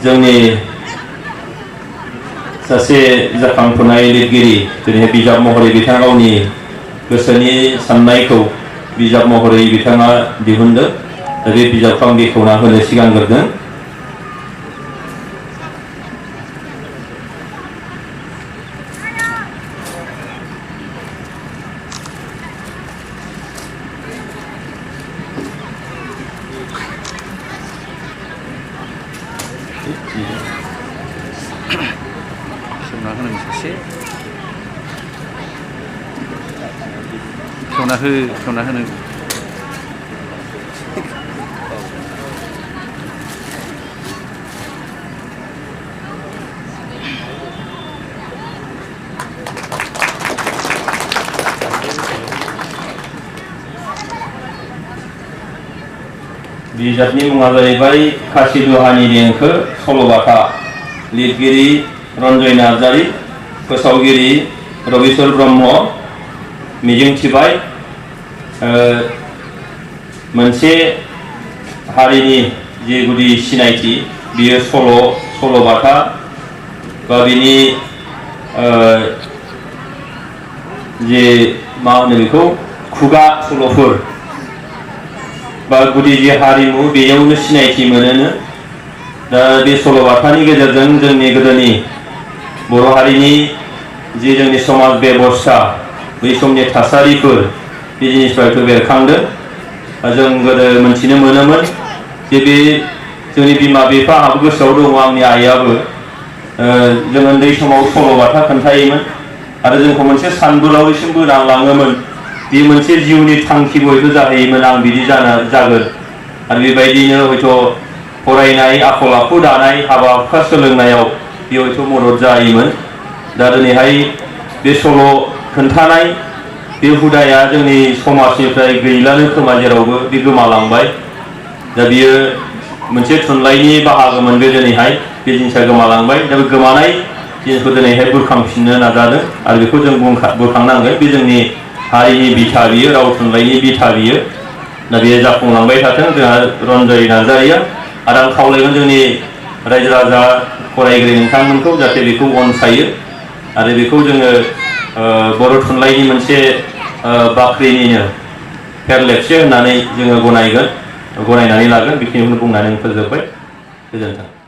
जोंनि सासे जाखांफुनाय लिरगिरि जेरैहाय बिजाब महरै बिथाङा गावनि गोसोनि साननायखौ बिजाब महरै बिथाङा दिहुनदों। बे बिजाबखौ आं बेखेवना होनो सिगांग्रोदों। खेवना होनो बिजाबनि मुङा जाहैबाय खासि दुहानि देंखो सल'बाथा। लिरगिरि रन्जय नार्जारी, फोसावगिरि रबिस्वर ब्रह्म। मिजिंथिबाय मोनसे हारिनि जे गुदि सिनायथि बियो सल'बाथा बा बिनि जे मा होनो बेखौ खुगा सल'फोर बा गुदि जे हारिमु बेयावनो सिनायथि मोनोनो। दा बे सल'बाथानि गेजेरजों जोंनि गोदोनि बर' हारिनि जे जोंनि समाज बेबस्था बै समनि थासारिफोर बे जिनिसफ्राथ' बेरखांदों। जों गोदो मोनथिनो मोनोमोन जे बे जोंनि बिमा बिफाहाबो गोसोआव दङ, आंनि आइयाबो जों उन्दै समाव सल'बाथा खोन्थायोमोन आरो जोंखौ मोनसे सानबोलावरिसिम बोलांलाङोमोन। बे मोनसे जिउनि थांखि बयबो जाहैयोमोन, आं बिदि जागोन आरो बेबायदिनो हयथ' फरायनाय आखल आखु दानाय हाबा हुखा सोलोंनायाव बे हयथ' मदद जायोमोन। दा दिनैहाय बे सल' खोन्थानाय बे हुदाया जोंनि समाजनिफ्राय गैलानो खोमा, जेरावबो बे गोमालांबाय। दा बियो मोनसे थुनलाइनि बाहागोमोन, बे दिनैहाय बे जिनिसा गोमालांबाय। दा बे गोमानाय जिनिसखौ दिनैहाय बुरखांफिननो नाजादों आरो बेखौ जों बुरखांनांगोन। बे जोंनि हारिनि बिथा, बियो राव थुनलाइनि बिथा बियो। दा बेयो जाफुंलांबाय थाथों जोंहा रन्जय नार्जारीया। आरो आं खावलायगोन जोंनि रायजो राजा फरायगिरि नोंथांमोनखौ जाहाथे बेखौ अनसायो आरो बेखौ जोङो बर' थुनलाइनि मोनसे बाख्रिनिनो फेरलेबसे होननानै जोङो गनायनानै लागोन। बेखिनिखौनो बुंनानै फोजोबबाय। गोजोन्थों।